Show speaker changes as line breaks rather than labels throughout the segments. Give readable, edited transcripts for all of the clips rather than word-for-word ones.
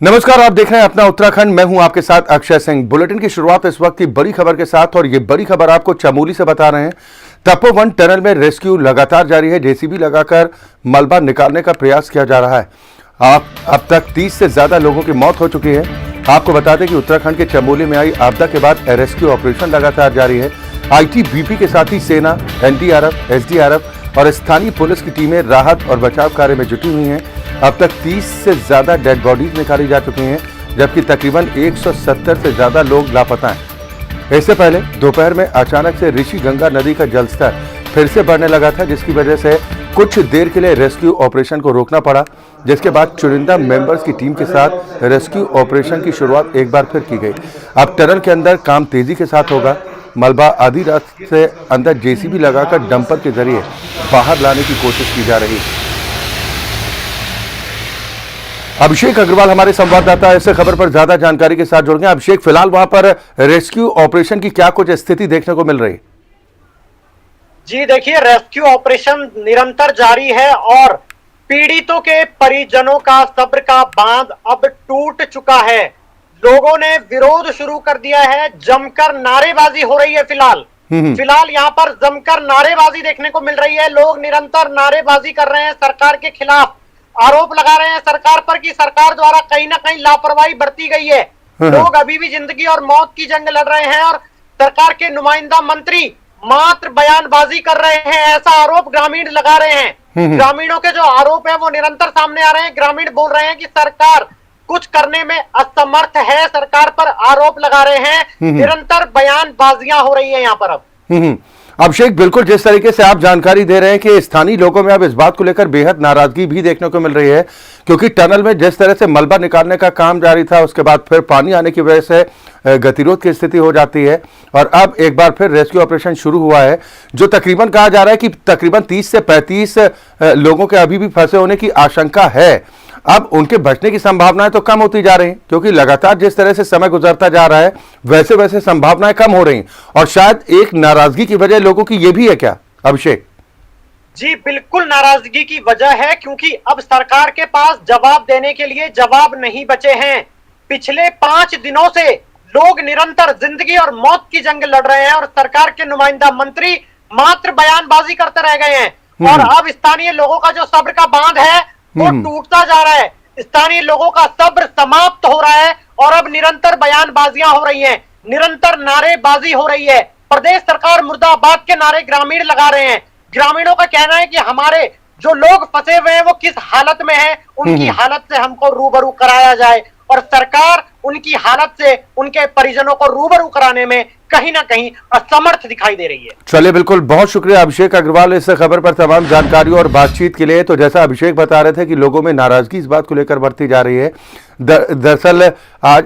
नमस्कार, आप देख रहे हैं अपना उत्तराखंड। मैं हूं आपके साथ अक्षय सिंह। बुलेटिन की शुरुआत इस वक्त की बड़ी खबर के साथ, और ये बड़ी खबर आपको चमोली से बता रहे हैं। तपोवन टनल में रेस्क्यू लगातार जारी है। जेसीबी लगाकर मलबा निकालने का प्रयास किया जा रहा है। अब तक 30 से ज्यादा लोगों की मौत हो चुकी है। आपको बता दें कि उत्तराखंड के चमोली में आई आपदा के बाद रेस्क्यू ऑपरेशन लगातार जारी है। आईटीबीपी के साथ ही सेना, एनडीआरएफ, एसडीआरएफ और स्थानीय पुलिस की टीमें राहत और बचाव कार्य में जुटी हुई हैं। अब तक 30 से ज्यादा डेड बॉडीज निकाली जा चुकी हैं, जबकि तकरीबन 170 से ज्यादा लोग लापता हैं। इससे पहले दोपहर में अचानक से ऋषि गंगा नदी का जलस्तर फिर से बढ़ने लगा था, जिसकी वजह से कुछ देर के लिए रेस्क्यू ऑपरेशन को रोकना पड़ा, जिसके बाद चुनिंदा मेंबर्स की टीम के साथ रेस्क्यू ऑपरेशन की शुरुआत एक बार फिर की गई। अब टनल के अंदर काम तेजी के साथ होगा। मलबा आधी रात से अंदर जेसीबी लगाकर डंपर के जरिए बाहर लाने की कोशिश की जा रही है। अभिषेक अग्रवाल हमारे संवाददाता इस खबर पर ज्यादा जानकारी के साथ जुड़ गए। अभिषेक, फिलहाल वहां पर रेस्क्यू ऑपरेशन की क्या कुछ स्थिति देखने को मिल रही है?
जी देखिए, रेस्क्यू ऑपरेशन निरंतर जारी है और पीड़ितों के परिजनों का सब्र का बांध अब टूट चुका है। लोगों ने विरोध शुरू कर दिया है, जमकर नारेबाजी हो रही है। फिलहाल यहाँ पर जमकर नारेबाजी देखने को मिल रही है। लोग निरंतर नारेबाजी कर रहे हैं, सरकार के खिलाफ आरोप लगा रहे हैं सरकार पर कि सरकार द्वारा कहीं ना कहीं लापरवाही बरती गई है। लोग अभी भी जिंदगी और मौत की जंग लड़ रहे हैं और सरकार के नुमाइंदा मंत्री मात्र बयानबाजी कर रहे हैं, ऐसा आरोप ग्रामीण लगा रहे हैं। ग्रामीणों के जो आरोप है वो निरंतर सामने आ रहे हैं। ग्रामीण बोल रहे हैं कि सरकार कुछ करने में असमर्थ है, सरकार पर आरोप लगा रहे हैं। निरंतर बयानबाजियां हो रही है यहाँ पर। अब
अभिषेक, बिल्कुल जिस तरीके से आप जानकारी दे रहे हैं कि स्थानीय लोगों में अब इस बात को लेकर बेहद नाराजगी भी देखने को मिल रही है, क्योंकि टनल में जिस तरह से मलबा निकालने का काम जारी था, उसके बाद फिर पानी आने की वजह से गतिरोध की स्थिति हो जाती है, और अब एक बार फिर रेस्क्यू ऑपरेशन शुरू हुआ है, जो तकरीबन कहा जा रहा है कि तकरीबन 30 से 35 लोगों के अभी भी फंसे होने की आशंका है। अब उनके बचने की संभावनाएं तो कम होती जा रही हैं, क्योंकि लगातार जिस तरह से समय गुजरता जा रहा है वैसे वैसे संभावनाएं कम हो रही हैं, और शायद एक नाराजगी की वजह लोगों की ये भी है क्या अभिषेक?
जी बिल्कुल, नाराजगी की वजह है, क्योंकि अब सरकार के पास जवाब देने के लिए जवाब नहीं बचे हैं। पिछले 5 दिनों से लोग निरंतर जिंदगी और मौत की जंग लड़ रहे हैं और सरकार के नुमाइंदा मंत्री मात्र बयानबाजी करते रह गए हैं। और अब स्थानीय लोगों का जो सब्र का बांध है वो टूटता जा रहा है। स्थानीय लोगों का सब्र समाप्त हो रहा है और अब निरंतर बयानबाजियां हो रही हैं, निरंतर नारेबाजी हो रही है। प्रदेश सरकार मुर्दाबाद के नारे ग्रामीण लगा रहे हैं। ग्रामीणों का कहना है कि हमारे जो लोग फंसे हुए हैं वो किस हालत में हैं, उनकी हालत से हमको रूबरू कराया जाए, और सरकार उनकी हालत से उनके परिजनों को रूबरू कराने में कहीं ना कहीं असमर्थ दिखाई दे रही है।
चलिए, बिल्कुल, बहुत शुक्रिया अभिषेक अग्रवाल इस खबर पर तमाम जानकारी और बातचीत के लिए। तो जैसा अभिषेक बता रहे थे कि लोगों में नाराजगी इस बात को लेकर बढ़ती जा रही है। दरअसल आज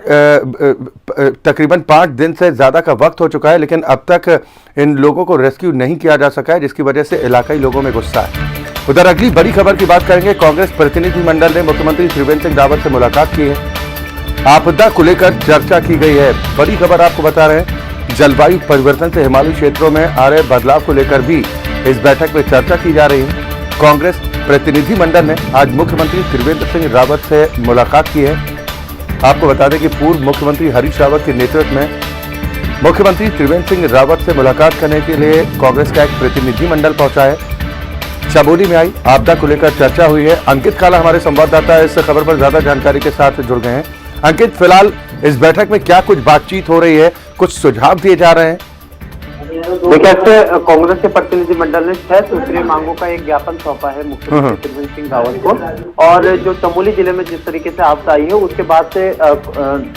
तकरीबन 5 दिन से ज्यादा का वक्त हो चुका है, लेकिन अब तक इन लोगों को रेस्क्यू नहीं किया जा सका है, जिसकी वजह से इलाकाई लोगों में गुस्सा है। उधर अगली बड़ी खबर की बात करेंगे। कांग्रेस प्रतिनिधिमंडल ने मुख्यमंत्री त्रिवेंद्र सिंह रावत से मुलाकात की है। आपदा को लेकर चर्चा की गई है। बड़ी खबर आपको बता रहे हैं, जलवायु परिवर्तन से हिमालयी क्षेत्रों में आ रहे बदलाव को लेकर भी इस बैठक में चर्चा की जा रही है। कांग्रेस प्रतिनिधिमंडल ने आज मुख्यमंत्री त्रिवेंद्र सिंह रावत से मुलाकात की है। आपको बता दें कि पूर्व मुख्यमंत्री हरीश रावत के नेतृत्व में मुख्यमंत्री त्रिवेंद्र सिंह रावत से मुलाकात करने के लिए कांग्रेस का एक प्रतिनिधिमंडल पहुंचा है। चमोली में आई आपदा को लेकर चर्चा हुई है। अंकित काला हमारे संवाददाता इस खबर पर ज्यादा जानकारी के साथ जुड़ गए हैं। अंकित, फिलहाल इस बैठक में क्या कुछ बातचीत हो रही है, कुछ सुझाव दिए जा रहे हैं?
देखिए, कांग्रेस के प्रतिनिधिमंडल ने 6 सूत्रीय मांगों का एक ज्ञापन सौंपा है मुख्यमंत्री त्रिवेंद्र सिंह रावत को। और जो चमोली जिले में जिस तरीके से आपदा आई है, उसके बाद से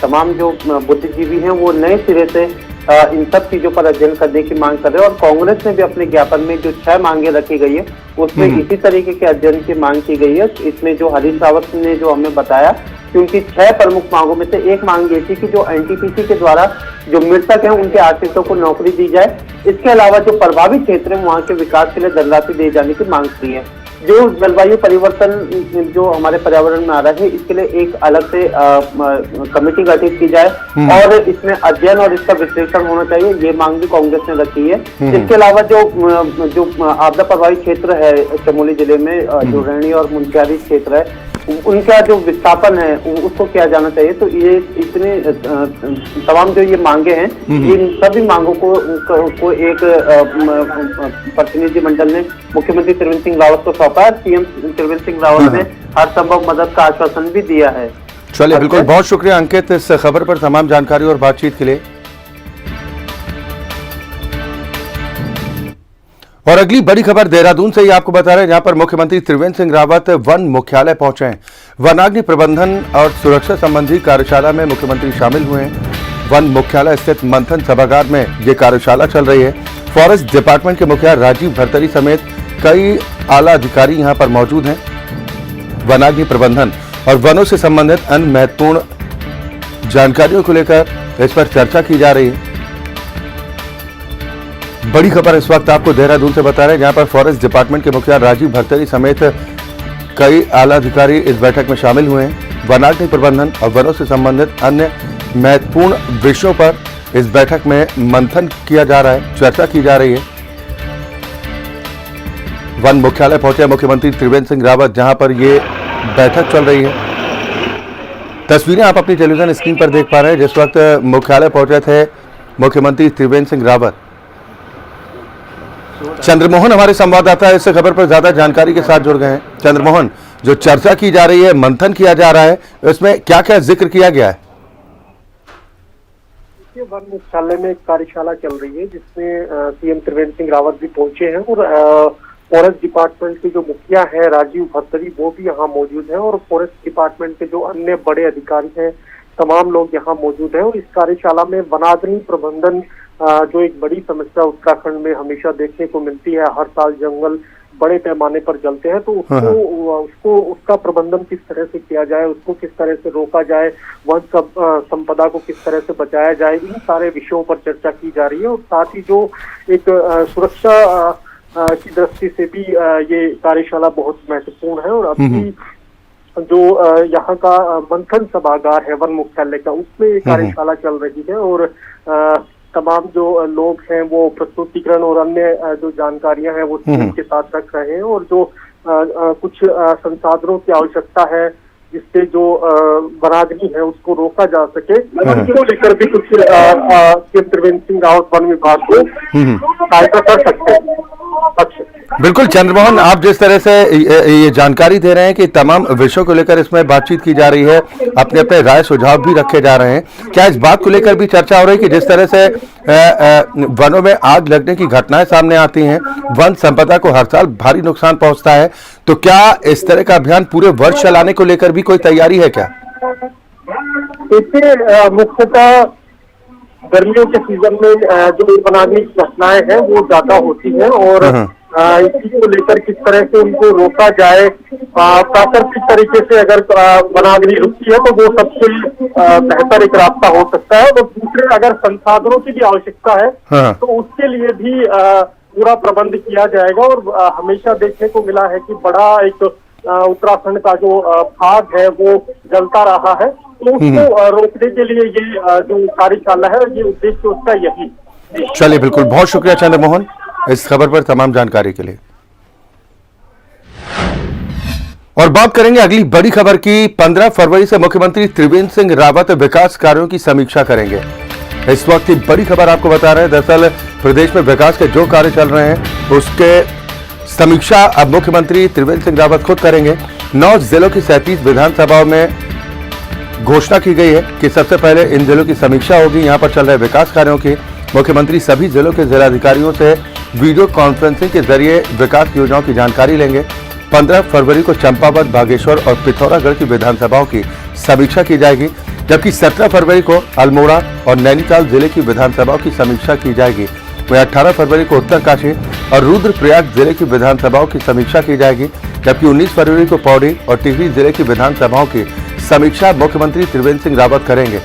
तमाम जो बुद्धिजीवी हैं वो नए सिरे से इन सब चीजों पर अध्ययन करने की मांग कर रहे हैं। और कांग्रेस ने भी अपने ज्ञापन में जो 6 मांगे रखी गई है उसमें इसी तरीके के अध्ययन की मांग की गई है। इसमें जो हरीश रावत ने जो हमें बताया कि उनकी 6 प्रमुख मांगों में से एक मांग ये थी कि जो एनटीपीसी के द्वारा जो मृतक हैं उनके आश्रितों को नौकरी दी जाए। इसके अलावा जो प्रभावित क्षेत्र है वहाँ के विकास के लिए धनराशि दिए जाने की मांग की है। जो जलवायु परिवर्तन जो हमारे पर्यावरण में आ रहा है, इसके लिए एक अलग से कमेटी गठित की जाए और इसमें अध्ययन और इसका विश्लेषण होना चाहिए, ये मांग भी कांग्रेस ने रखी है। इसके अलावा जो आपदा प्रभावित क्षेत्र है चमोली जिले में, जो रैणी और मुनस्यारी क्षेत्र है, उनका जो विस्थापन है उसको किया जाना चाहिए। तो ये इतने तमाम जो ये मांगे हैं, इन सभी मांगों को एक प्रतिनिधि मंडल ने मुख्यमंत्री त्रिवेंद्र सिंह रावत को सौंपा है। सीएम त्रिवेंद्र सिंह रावत ने हर संभव मदद का आश्वासन भी दिया है।
चलिए, बिल्कुल, बहुत शुक्रिया अंकित इस खबर पर तमाम जानकारी और बातचीत के लिए। और अगली बड़ी खबर देहरादून से ही आपको बता रहे हैं, जहां पर मुख्यमंत्री त्रिवेंद्र सिंह रावत वन मुख्यालय पहुंचे हैं। वनाग्नि प्रबंधन और सुरक्षा संबंधी कार्यशाला में मुख्यमंत्री शामिल हुए हैं। वन मुख्यालय स्थित मंथन सभागार में यह कार्यशाला चल रही है। फॉरेस्ट डिपार्टमेंट के मुखिया राजीव भरतरी समेत कई आला अधिकारी यहां पर मौजूद हैं। वनाग्नि प्रबंधन और वनों से संबंधित अन्य महत्वपूर्ण जानकारियों को लेकर इस पर चर्चा की जा रही है। बड़ी खबर इस वक्त आपको देहरादून से बता रहे हैं, जहां पर फॉरेस्ट डिपार्टमेंट के मुखिया राजीव भरतरी समेत कई आला अधिकारी इस बैठक में शामिल हुए हैं। वनाग्नि प्रबंधन और वनों से संबंधित अन्य महत्वपूर्ण विषयों पर इस बैठक में मंथन किया जा रहा है, चर्चा की जा रही है। वन मुख्यालय पहुंचे मुख्यमंत्री त्रिवेंद्र सिंह रावत, जहां पर ये बैठक चल रही है। तस्वीरें आप अपनी टेलीविजन स्क्रीन पर देख पा रहे हैं। जिस वक्त मुख्यालय पहुंचे थे मुख्यमंत्री त्रिवेंद्र सिंह रावत, चंद्रमोहन हमारे संवाददाता इस खबर पर ज्यादा जानकारी के साथ जुड़ गए हैं। चंद्रमोहन, जो चर्चा की जा रही है, मंथन किया जा रहा है, इसमें क्या क्या जिक्र किया गया है?
वन मुख्यालय में एक कार्यशाला चल रही है, जिसमें सीएम त्रिवेंद्र सिंह रावत भी पहुंचे हैं और फॉरेस्ट डिपार्टमेंट के जो मुखिया है राजीव भरतरी, वो भी यहाँ मौजूद है और फॉरेस्ट डिपार्टमेंट के जो अन्य बड़े अधिकारी हैं, तमाम लोग यहाँ मौजूद हैं। और इस कार्यशाला में वनाग्नि प्रबंधन, जो एक बड़ी समस्या उत्तराखंड में हमेशा देखने को मिलती है, हर साल जंगल बड़े पैमाने पर जलते हैं, तो उसका प्रबंधन किस तरह से किया जाए, उसको किस तरह से रोका जाए, वन संपदा को किस तरह से बचाया जाए, इन सारे विषयों पर चर्चा की जा रही है। और साथ ही जो एक सुरक्षा की दृष्टि से भी ये कार्यशाला बहुत महत्वपूर्ण है। और अभी जो यहाँ का मंथन सभागार है वन मुख्यालय का, उसमें ये कार्यशाला चल रही है और तमाम जो लोग हैं वो प्रस्तुतिकरण और अन्य जो जानकारियां हैं वो टीम के साथ रख रहे हैं। और जो कुछ संसाधनों की आवश्यकता है, जिससे जो वनाग्नि है उसको रोका जा सके, उसको लेकर भी कुछ त्रिवेंद्र सिंह रावत वन विभाग को सहायता कर सकते हैं।
बिल्कुल चंद्रमोहन, आप जिस तरह से ये जानकारी दे रहे हैं कि तमाम विषयों को लेकर इसमें बातचीत की जा रही है, अपने अपने राय सुझाव भी रखे जा रहे हैं, क्या इस बात को लेकर भी चर्चा हो रही है कि जिस तरह से वनों में आग लगने की घटनाएं सामने आती हैं, वन संपदा को हर साल भारी नुकसान पहुंचता है, तो क्या इस तरह का अभियान पूरे वर्ष चलाने को लेकर भी कोई तैयारी है क्या?
इससे मुख्यतः गर्मियों के सीजन में जो वनाग्नि घटनाएं हैं वो ज्यादा होती हैं और इसी को लेकर किस तरह से उनको रोका जाए, प्राकृतिक तरीके से अगर वनाग्नि रुकती है तो वो सबसे बेहतर एक रास्ता हो सकता है। और दूसरे, अगर संसाधनों की भी आवश्यकता है तो उसके लिए भी पूरा प्रबंध किया जाएगा। और हमेशा देखने को मिला है कि बड़ा एक उत्तराखंड का जो भाग है वो जलता रहा है, तो उसको रोकने के लिए ये जो कार्यशाला है, ये उद्देश्य उसका यही।
चलिए, बिल्कुल, बहुत शुक्रिया चंद्रमोहन इस खबर पर तमाम जानकारी के लिए। और बात करेंगे अगली बड़ी खबर की। 15 फरवरी से मुख्यमंत्री त्रिवेंद्र सिंह रावत विकास कार्यों की समीक्षा करेंगे। इस वक्त की बड़ी खबर आपको बता रहे हैं, दरअसल प्रदेश में विकास के जो कार्य चल रहे हैं उसके समीक्षा अब मुख्यमंत्री त्रिवेंद्र सिंह रावत खुद करेंगे। 9 जिलों की 37 विधानसभाओं में घोषणा की गई है कि सबसे पहले इन जिलों की समीक्षा होगी। यहां पर चल रहे विकास कार्यों की मुख्यमंत्री सभी जिलों के जिलाधिकारियों से वीडियो कॉन्फ्रेंसिंग के जरिए विकास योजनाओं की जानकारी लेंगे। 15 फरवरी को चंपावत, बागेश्वर और पिथौरागढ़ की विधानसभाओं की समीक्षा की जाएगी, जबकि 17 फरवरी को अल्मोड़ा और नैनीताल जिले की विधानसभाओं की समीक्षा की जाएगी। वहीं 18 फरवरी को उत्तरकाशी और रुद्रप्रयाग जिले की विधानसभाओं की समीक्षा की जाएगी, जबकि 19 फरवरी को पौड़ी और टिहरी जिले की विधानसभाओं की समीक्षा मुख्यमंत्री त्रिवेंद्र सिंह रावत करेंगे।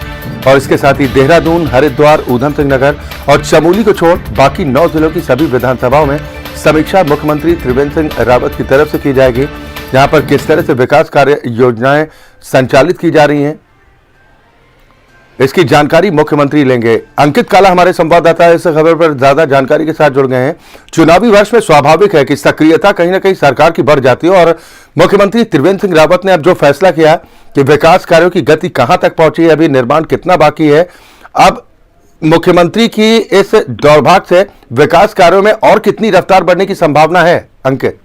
और इसके साथ ही देहरादून, हरिद्वार, ऊधम सिंह नगर और चमोली को छोड़ बाकी 9 जिलों की सभी विधानसभाओं में समीक्षा मुख्यमंत्री त्रिवेंद्र सिंह रावत की तरफ से की जाएगी। यहां पर किस तरह से विकास कार्य योजनाएं संचालित की जा रही हैं, इसकी जानकारी मुख्यमंत्री लेंगे। अंकित काला हमारे संवाददाता इस खबर पर ज्यादा जानकारी के साथ जुड़ गए हैं। चुनावी वर्ष में स्वाभाविक है कि सक्रियता कहीं ना कहीं सरकार की बढ़ जाती है और मुख्यमंत्री त्रिवेंद्र सिंह रावत ने अब जो फैसला किया कि विकास कार्यों की गति कहां तक पहुंची है, अभी निर्माण कितना बाकी है, अब मुख्यमंत्री की इस दौड़भाग से विकास कार्यों में और कितनी रफ्तार बढ़ने की संभावना है अंकित?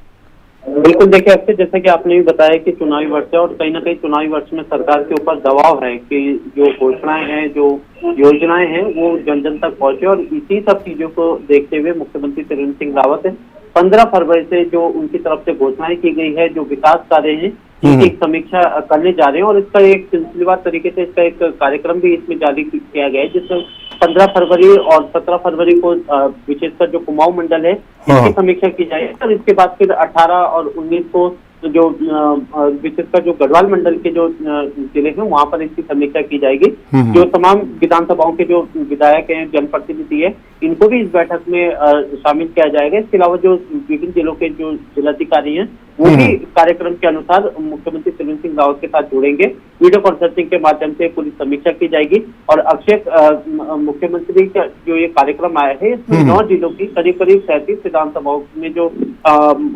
बिल्कुल, देखिए अक्षय, जैसे कि आपने भी बताया कि चुनावी वर्ष है और कहीं ना कहीं चुनावी वर्ष में सरकार के ऊपर दबाव है कि जो घोषणाएं हैं, जो योजनाएं हैं, वो जन जन तक पहुंचे। और इसी सब चीजों को देखते हुए मुख्यमंत्री त्रिवेंद्र सिंह रावत 15 फरवरी से जो उनकी तरफ से घोषणाएं की गई है, जो विकास कार्य हैं, इसकी एक समीक्षा करने जा रहे हैं। और इसका एक सिलसिलेवार तरीके से इसका एक कार्यक्रम भी इसमें जारी किया गया है, जिसमें 15 फरवरी और 17 फरवरी को विशेषकर जो कुमाऊं मंडल है इसकी समीक्षा की जाएगी। और इसके बाद फिर 18 और 19 को जो विशेषकर जो गढ़वाल मंडल के जो जिले हैं वहां पर इसकी समीक्षा की जाएगी। जो तमाम विधानसभाओं के जो विधायक हैं, जनप्रतिनिधि है, इनको भी इस बैठक में शामिल किया जाएगा। इसके अलावा जो विभिन्न जिलों के जो जिलाधिकारी हैं वो भी कार्यक्रम के अनुसार मुख्यमंत्री त्रिवेंद्र सिंह रावत के साथ जुड़ेंगे। वीडियो कॉन्फ्रेंसिंग के माध्यम से पूरी समीक्षा की जाएगी। और अक्षय, मुख्यमंत्री का जो ये कार्यक्रम आया है, इसमें 9 जिलों की करीब 37 विधानसभाओं में जो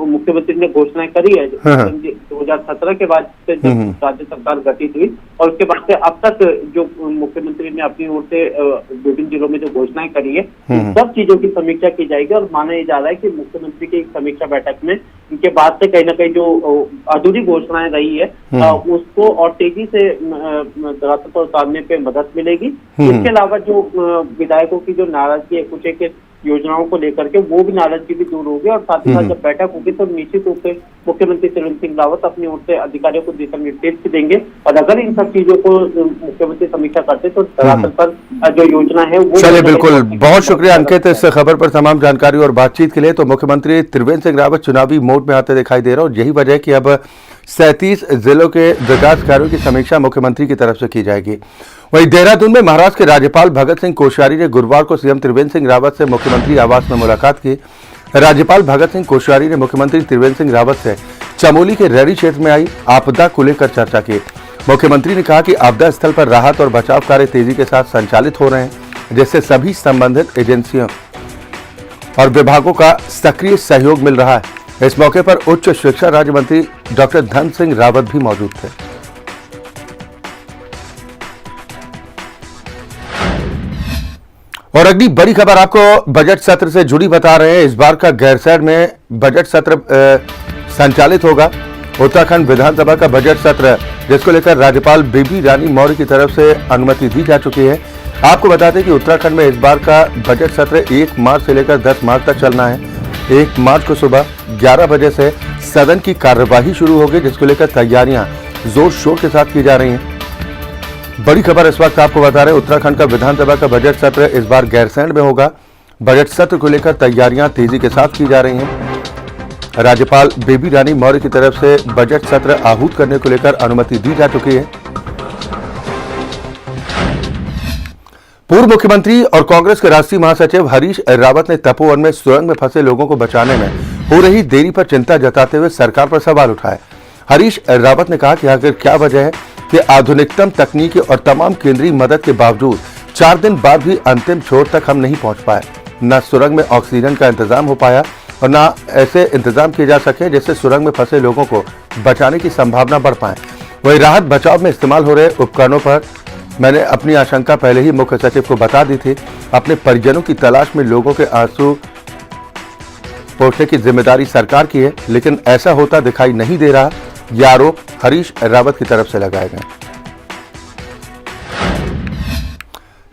मुख्यमंत्री ने घोषणाएं करी है 2017 के बाद से जब राज्य सरकार गठित हुई, और उसके बाद से अब तक जो मुख्यमंत्री ने अपनी ओर से विभिन्न जिलों में जो घोषणाएं करी है, सब चीजों की समीक्षा की जाएगी। और माना ये जा रहा है कि मुख्यमंत्री की समीक्षा बैठक में इनके बाद से कहीं ना कहीं जो अधूरी घोषणाएं रही है उसको और तेजी से धरातल पर उतारने पे मदद मिलेगी। इसके अलावा जो विधायकों की जो नाराजगी है कुछ एक योजनाओं को लेकर के, वो भी नाराजगी भी दूर होगी। और साथ ही साथ जब बैठक होगी तो निश्चित रूप से मुख्यमंत्री त्रिवेंद्र सिंह रावत अपनी ओर से अधिकारियों को दिशा निर्देश भी देंगे। और अगर इन सब चीजों को मुख्यमंत्री समीक्षा करते तो धरातल पर जो योजना है वो।
चलिए, बिल्कुल, बहुत शुक्रिया अंकित इस खबर पर तमाम जानकारी और बातचीत के लिए। तो मुख्यमंत्री त्रिवेंद्र सिंह रावत चुनावी मोड में आते दिखाई दे रहे और यही वजह है कि अब 37 जिलों के विकास कार्यों की समीक्षा मुख्यमंत्री की तरफ से की जाएगी। वहीं देहरादून में महाराष्ट्र के राज्यपाल भगत सिंह कोश्यारी ने गुरुवार को सीएम त्रिवेंद्र सिंह रावत से मुख्यमंत्री आवास में मुलाकात की। राज्यपाल भगत सिंह कोश्यारी ने मुख्यमंत्री त्रिवेंद्र सिंह रावत से चमोली के रैरी क्षेत्र में आई आपदा को लेकर चर्चा की। मुख्यमंत्री ने कहा कि आपदा स्थल पर राहत और बचाव कार्य तेजी के साथ संचालित हो रहे हैं, जिससे सभी संबंधित एजेंसियों और विभागों का सक्रिय सहयोग मिल रहा है। इस मौके पर उच्च शिक्षा राज्य मंत्री डॉक्टर धन सिंह रावत भी मौजूद थे। और अगली बड़ी खबर आपको बजट सत्र से जुड़ी बता रहे हैं। इस बार का गैरसैंण में बजट सत्र संचालित होगा। उत्तराखंड विधानसभा का बजट सत्र, जिसको लेकर राज्यपाल बेबी रानी मौर्य की तरफ से अनुमति दी जा चुकी है। आपको बता दें कि उत्तराखंड में इस बार का बजट सत्र 1 मार्च से लेकर 10 मार्च तक चलना है। 1 मार्च को सुबह 11 बजे से सदन की कार्यवाही शुरू होगी, जिसको लेकर तैयारियां जोर शोर के साथ की जा रही हैं। बड़ी खबर इस वक्त आपको बता रहे हैं, उत्तराखंड का विधानसभा का बजट सत्र इस बार गैरसैंण में होगा। बजट सत्र को लेकर तैयारियां तेजी के साथ की जा रही हैं। राज्यपाल बेबी रानी मौर्य की तरफ से बजट सत्र आहूत करने को लेकर अनुमति दी जा चुकी है। पूर्व मुख्यमंत्री और कांग्रेस के राष्ट्रीय महासचिव हरीश रावत ने तपोवन में सुरंग में फंसे लोगों को बचाने में हो रही देरी पर चिंता जताते हुए सरकार पर सवाल उठाए। हरीश रावत ने कहा कि आखिर क्या वजह है कि आधुनिकतम तकनीकी और तमाम केंद्रीय मदद के बावजूद 4 दिन बाद भी अंतिम छोर तक हम नहीं पहुंच पाए। न सुरंग में ऑक्सीजन का इंतजाम हो पाया और न ऐसे इंतजाम किए जा सके जिससे सुरंग में फंसे लोगों को बचाने की संभावना बढ़ पाए। वही राहत बचाव में इस्तेमाल हो रहे उपकरणों पर मैंने अपनी आशंका पहले ही मुख्य सचिव को बता दी थी। अपने परिजनों की तलाश में लोगों के आंसू पोंछने की जिम्मेदारी सरकार की है, लेकिन ऐसा होता दिखाई नहीं दे रहा। यह आरोप हरीश रावत की तरफ से लगाए गए।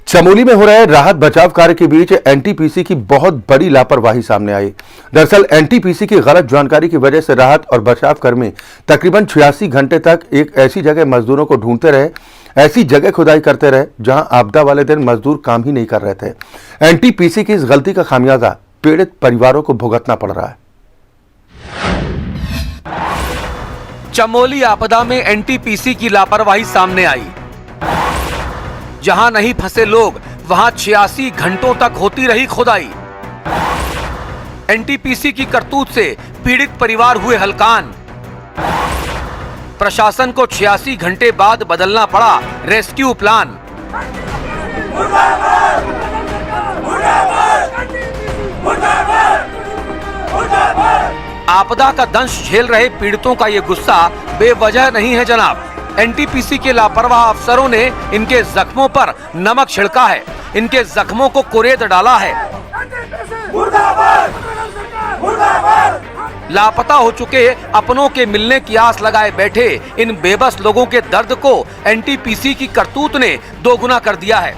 चमोली में हो रहे राहत बचाव कार्य के बीच एनटीपीसी की बहुत बड़ी लापरवाही सामने आई। दरअसल एनटीपीसी की गलत जानकारी की वजह से राहत और बचाव कर्मी तकरीबन 86 घंटे तक एक ऐसी जगह मजदूरों को ढूंढते रहे, ऐसी जगह खुदाई करते रहे जहां आपदा वाले दिन मजदूर काम ही नहीं कर रहे थे। एनटीपीसी की इस गलती का खामियाजा पीड़ित परिवारों को भुगतना पड़ रहा है।
चमोली आपदा में एनटीपीसी की लापरवाही सामने आई। जहां नहीं फंसे लोग वहां 86 घंटों तक होती रही खुदाई। एनटीपीसी की करतूत से पीड़ित परिवार हुए हलकान। प्रशासन को 86 घंटे बाद बदलना पड़ा रेस्क्यू प्लान। आपदा का दंश झेल रहे पीड़ितों का ये गुस्सा बेवजह नहीं है जनाब। एनटीपीसी के लापरवाह अफसरों ने इनके जख्मों पर नमक छिड़का है, इनके जख्मों को कुरेद डाला है। लापता हो चुके अपनों के मिलने की आस लगाए बैठे इन बेबस लोगों के दर्द को एनटीपीसी की करतूत ने दोगुना कर दिया है।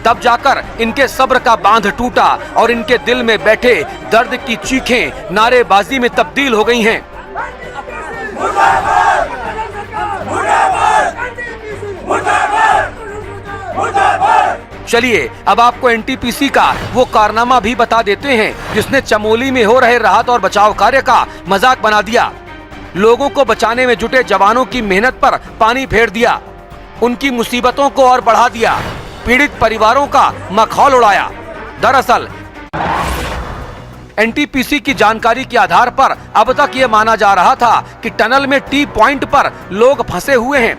तब जाकर इनके सब्र का बांध टूटा और इनके दिल में बैठे दर्द की चीखें नारेबाजी में तब्दील हो गई हैं। चलिए अब आपको एनटीपीसी का वो कारनामा भी बता देते हैं जिसने चमोली में हो रहे राहत और बचाव कार्य का मजाक बना दिया। लोगों को बचाने में जुटे जवानों की मेहनत पर पानी फेर दिया, उनकी मुसीबतों को और बढ़ा दिया, पीड़ित परिवारों का मखौल उड़ाया। दरअसल एनटीपीसी की जानकारी के आधार पर अब तक ये माना जा रहा था कि टनल में टी पॉइंट पर लोग फंसे हुए हैं,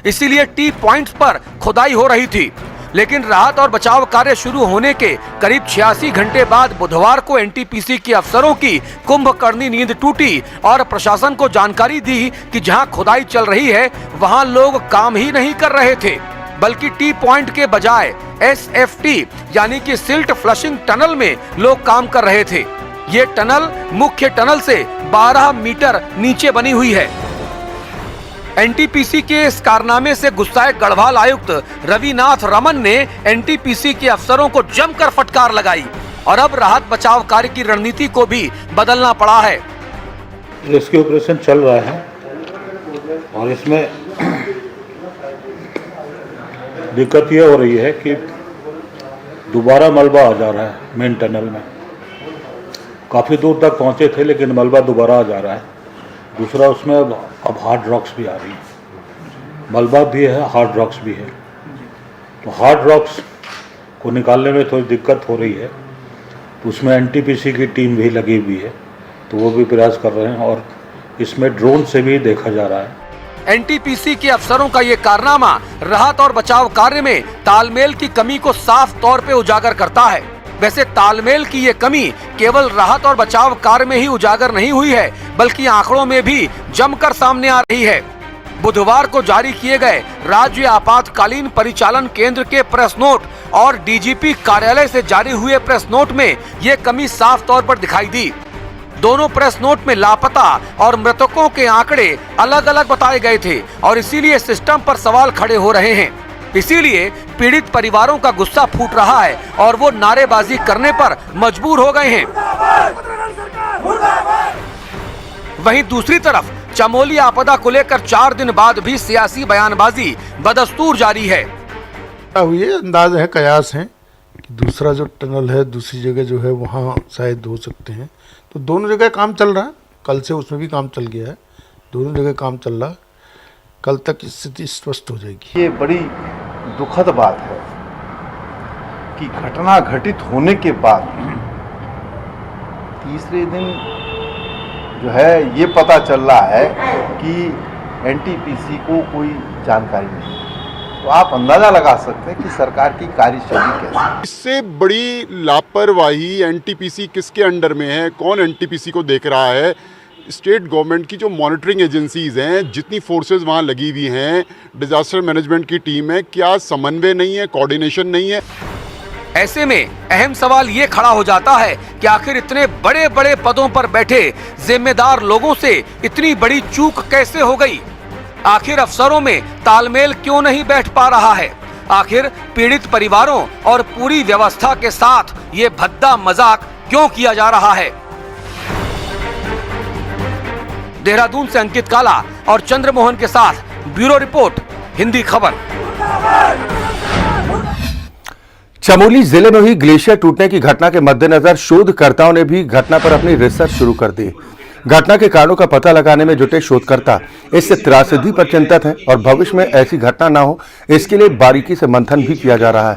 इसीलिए टी पॉइंट्स पर खुदाई हो रही थी। लेकिन राहत और बचाव कार्य शुरू होने के करीब 86 घंटे बाद बुधवार को एनटीपीसी के अफसरों की कुंभकर्णी नींद टूटी और प्रशासन को जानकारी दी कि जहां खुदाई चल रही है वहां लोग काम ही नहीं कर रहे थे, बल्कि टी पॉइंट के बजाय एसएफटी यानी कि सिल्ट फ्लशिंग टनल में लोग काम कर रहे थे। ये टनल मुख्य टनल से 12 मीटर नीचे बनी हुई है। एनटीपीसी के इस कारनामे से गुस्साए गढ़वाल आयुक्त रविनाथ रमन ने एनटीपीसी के अफसरों को जमकर फटकार लगाई और अब राहत बचाव कार्य की रणनीति को भी बदलना पड़ा है।
रेस्क्यू ऑपरेशन चल रहा है और इसमें दिक्कत ये हो रही है कि दोबारा मलबा आ जा रहा है मेन टनल में। काफ़ी दूर तक पहुंचे थे लेकिन मलबा दोबारा आ जा रहा है। दूसरा उसमें अब हार्ड रॉक्स भी आ रही है, मलबा भी है, हार्ड रॉक्स भी है। तो हार्ड रॉक्स को निकालने में थोड़ी दिक्कत हो रही है, तो उसमें एनटीपीसी की टीम भी लगी हुई है, तो वो भी प्रयास कर रहे हैं और इसमें ड्रोन से भी देखा जा रहा है।
एनटीपीसी के अफसरों का ये कारनामा राहत और बचाव कार्य में तालमेल की कमी को साफ तौर पे उजागर करता है। वैसे तालमेल की ये कमी केवल राहत और बचाव कार्य में ही उजागर नहीं हुई है, बल्कि आंकड़ों में भी जमकर सामने आ रही है। बुधवार को जारी किए गए राज्य आपातकालीन परिचालन केंद्र के प्रेस नोट और डीजीपी कार्यालय से जारी हुए प्रेस नोट में ये कमी साफ तौर पर दिखाई दी। दोनों प्रेस नोट में लापता और मृतकों के आंकड़े अलग अलग बताए गए थे और इसीलिए सिस्टम पर सवाल खड़े हो रहे हैं। इसीलिए पीड़ित परिवारों का गुस्सा फूट रहा है और वो नारेबाजी करने पर मजबूर हो गए हैं। वहीं दूसरी तरफ चमोली आपदा को लेकर 4 दिन बाद भी सियासी बयानबाजी बदस्तूर जारी है।
हुई अंदाज है, कयास है कि दूसरा जो टनल है दूसरी जगह जो है वहाँ शायद हो सकते हैं। तो दोनों जगह काम चल रहा है, कल से उसमें भी काम चल गया है, दोनों जगह काम चल रहा है। कल तक स्थिति स्पष्ट हो जाएगी।
ये बड़ी दुखद बात है कि घटना घटित होने के बाद तीसरे दिन जो है ये पता चल रहा है कि एनटीपीसी को कोई जानकारी नहीं है। तो आप अंदाजा लगा सकते हैं कि सरकार की कार्यशैली कैसी है।
इससे बड़ी लापरवाही एनटीपीसी किसके अंडर में है, कौन एनटीपीसी को देख रहा है? स्टेट गवर्नमेंट की जो मॉनिटरिंग एजेंसीज हैं, जितनी फोर्सेस वहाँ लगी हुई हैं, डिजास्टर मैनेजमेंट की टीम है, क्या समन्वय नहीं है, कोऑर्डिनेशन नहीं है?
ऐसे में अहम सवाल ये खड़ा हो जाता है कि आखिर इतने बड़े बड़े पदों पर बैठे जिम्मेदार लोगों से इतनी बड़ी चूक कैसे हो गई? आखिर अफसरों में तालमेल क्यों नहीं बैठ पा रहा है? आखिर पीड़ित परिवारों और पूरी व्यवस्था के साथ ये भद्दा मजाक क्यों किया जा रहा है? देहरादून से अंकित काला और चंद्रमोहन के साथ ब्यूरो रिपोर्ट, हिंदी खबर।
चमोली जिले में हुई ग्लेशियर टूटने की घटना के मद्देनजर शोधकर्ताओं ने भी घटना पर अपनी रिसर्च शुरू कर दी। घटना के कारणों का पता लगाने में जुटे शोधकर्ता इससे त्रासदी पर चिंतित हैं और भविष्य में ऐसी घटना ना हो इसके लिए बारीकी से मंथन भी किया जा रहा है।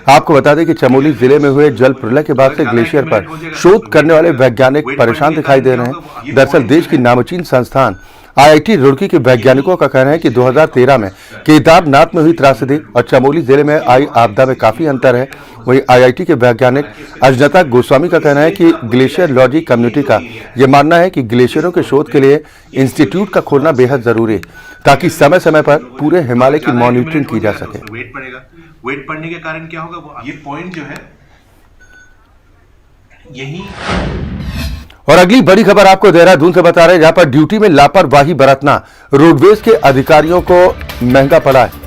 आपको बता दें कि चमोली जिले में हुए जल प्रलय के बाद से ग्लेशियर पर शोध करने वाले वैज्ञानिक परेशान दिखाई दे रहे हैं। दरअसल देश की नामचीन संस्थान आईआईटी रुड़की के वैज्ञानिकों का कहना है कि 2013 में केदारनाथ में हुई त्रासदी और चमोली जिले में आई आपदा में काफी अंतर है। वहीं आईआईटी के वैज्ञानिक अजनता गोस्वामी का कहना है कि ग्लेशियरोलॉजी कम्युनिटी का यह मानना है कि ग्लेशियरों के शोध के लिए इंस्टीट्यूट का खोलना बेहद जरूरी है, ताकि समय समय पर पूरे हिमालय की मॉनिटरिंग की जा सके।
वेट पड़ेगा, वेट पड़ने के कारण क्या होगा, वो ये पॉइंट जो है यही।
और अगली बड़ी खबर आपको देहरादून से बता रहे हैं, जहां पर ड्यूटी में लापरवाही बरतना रोडवेज के अधिकारियों को महंगा पड़ा है।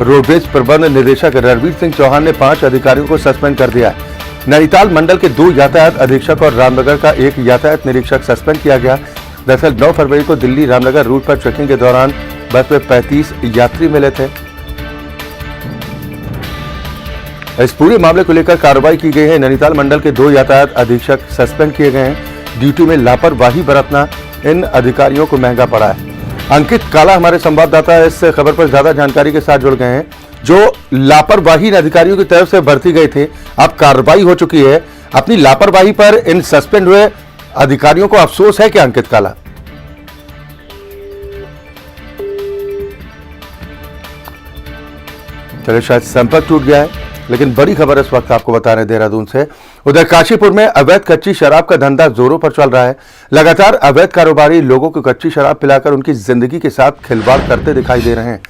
रोडवेज प्रबंध निदेशक रणवीर सिंह चौहान ने 5 अधिकारियों को सस्पेंड कर दिया है। नैनीताल मंडल के 2 यातायात अधीक्षक और रामनगर का 1 यातायात निरीक्षक सस्पेंड किया गया। दरअसल 9 फरवरी को दिल्ली रामनगर रूट पर चेकिंग के दौरान बस में 35 यात्री मिले थे। इस पूरे मामले को लेकर कार्रवाई की गई है। नैनीताल मंडल के 2 यातायात अधीक्षक सस्पेंड किए गए हैं। ड्यूटी में लापरवाही बरतना इन अधिकारियों को महंगा पड़ा है। अंकित काला हमारे संवाददाता इस खबर पर ज्यादा जानकारी के साथ जुड़ गए हैं। जो लापरवाही इन अधिकारियों की तरफ से बरती गई थी, अब कार्रवाई हो चुकी है। अपनी लापरवाही पर इन सस्पेंड हुए अधिकारियों को अफसोस है क्या अंकित काला? चलिए, शायद संपर्क टूट गया है, लेकिन बड़ी खबर इस वक्त आपको बता रहे हैं देहरादून से। उधर काशीपुर में अवैध कच्ची शराब का धंधा जोरों पर चल रहा है। लगातार अवैध कारोबारी लोगों को कच्ची शराब पिलाकर उनकी जिंदगी के साथ खिलवाड़ करते दिखाई दे रहे हैं।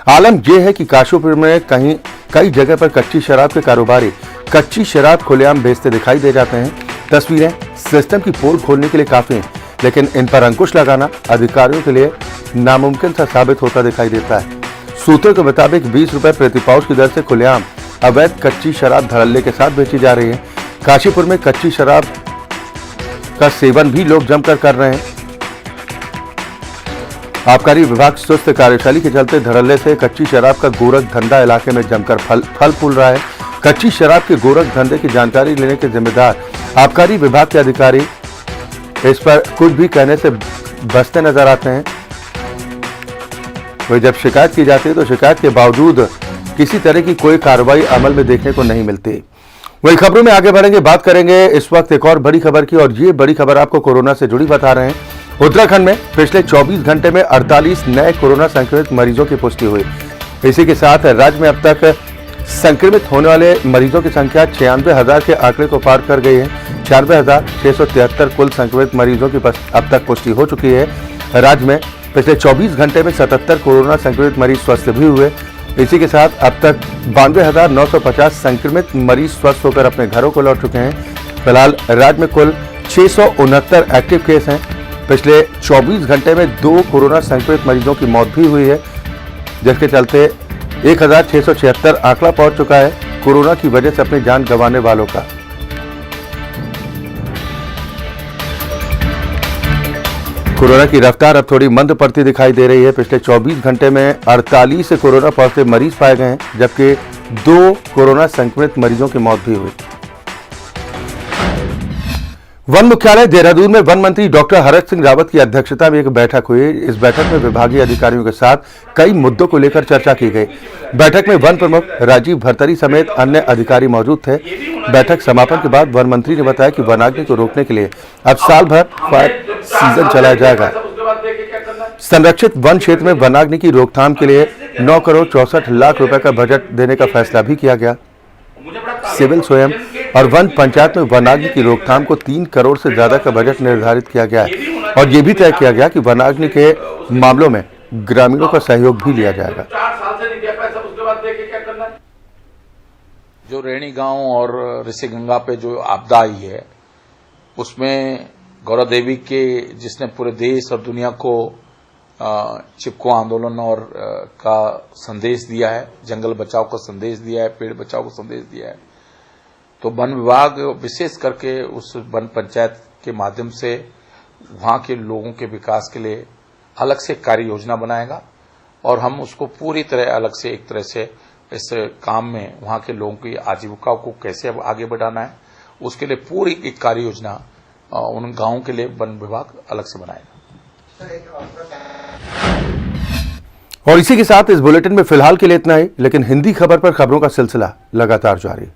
आलम यह है कि काशीपुर में कई जगह पर कच्ची शराब के कारोबारी कच्ची शराब खुलेआम बेचते दिखाई दे जाते हैं। तस्वीरें सिस्टम की पोल खोलने के लिए काफी हैं, लेकिन इन पर अंकुश लगाना अधिकारियों के लिए नामुमकिन सा साबित होता दिखाई देता है। सूत्रों के मुताबिक 20 रुपए प्रति पाउच की दर से खुलेआम अवैध कच्ची शराब धड़ल्ले के साथ बेची जा रही है। काशीपुर में कच्ची शराब का सेवन भी लोग जमकर कर रहे हैं। आबकारी विभाग सुस्त कार्यशैली के चलते धड़ल्ले से कच्ची शराब का गोरख धंधा इलाके में जमकर फल फूल रहा है। कच्ची शराब के गोरख धंधे की जानकारी लेने के जिम्मेदार आबकारी विभाग के अधिकारी इस पर कुछ भी कहने से बचते नजर आते हैं। वही जब शिकायत की जाती है तो शिकायत के बावजूद किसी तरह की कोई कार्रवाई अमल में देखने को नहीं मिलती। वही खबरों में आगे बढ़ेंगे, बात करेंगे इस वक्त एक और बड़ी खबर की, और ये बड़ी खबर आपको कोरोना से जुड़ी बता रहे हैं। उत्तराखंड में पिछले 24 घंटे में 48 नए कोरोना संक्रमित मरीजों की पुष्टि हुई। इसी के साथ राज्य में अब तक संक्रमित होने वाले मरीजों की संख्या 96,000 के आंकड़े को पार कर गई है। 96,673 कुल संक्रमित मरीजों की अब तक पुष्टि हो चुकी है। राज्य में पिछले 24 घंटे में 77 कोरोना संक्रमित मरीज स्वस्थ भी हुए। इसी के साथ अब तक 92,950 संक्रमित मरीज स्वस्थ होकर अपने घरों को लौट चुके हैं। फिलहाल राज्य में कुल 669 एक्टिव केस हैं। पिछले 24 घंटे में 2 कोरोना संक्रमित मरीजों की मौत भी हुई है, जिसके चलते 1,676 आंकड़ा पहुंच चुका है कोरोना की वजह से अपनी जान गंवाने वालों का। कोरोना की रफ्तार अब थोड़ी मंद पड़ती दिखाई दे रही है। पिछले 24 घंटे में 48 कोरोना पॉजिटिव मरीज पाए गए हैं, जबकि 2 कोरोना संक्रमित मरीजों की मौत भी हुई। वन मुख्यालय देहरादून में वन मंत्री डॉक्टर हरक सिंह रावत की अध्यक्षता में एक बैठक हुई। इस बैठक में विभागीय अधिकारियों के साथ कई मुद्दों को लेकर चर्चा की गई। बैठक में वन प्रमुख राजीव भरतरी समेत अन्य अधिकारी मौजूद थे। बैठक समापन के बाद वन मंत्री ने बताया कि वनाग्नि को रोकने के लिए अब साल भर फायर सीजन चलाया जाएगा। संरक्षित वन क्षेत्र में वनाग्नि की रोकथाम के लिए 9 करोड़ 64 लाख रुपए का बजट देने का फैसला भी किया गया। सिविल स्वयं और वन पंचायत में वनाग्नि की रोकथाम को 3 करोड़ से ज्यादा का बजट निर्धारित किया गया है, और ये भी तय किया गया कि वनाग्नि के मामलों में ग्रामीणों का सहयोग भी लिया जाएगा।
जो रेणी गांव और ऋषि गंगा पे जो आपदा आई है, उसमें गौरव देवी के जिसने पूरे देश और दुनिया को चिपको आंदोलन और का संदेश दिया है, जंगल बचाओ का संदेश दिया है, पेड़ बचाओ का संदेश दिया है, तो वन विभाग विशेष करके उस वन पंचायत के माध्यम से वहां के लोगों के विकास के लिए अलग से कार्य योजना बनाएगा, और हम उसको पूरी तरह अलग से एक तरह से इस काम में वहां के लोगों की आजीविका को कैसे आगे बढ़ाना है, उसके लिए पूरी एक कार्य योजना उन गांवों के लिए वन विभाग अलग से बनाएगा।
और इसी के साथ इस बुलेटिन में फिलहाल के लिए इतना ही, लेकिन हिंदी खबर पर खबरों का सिलसिला लगातार जारी।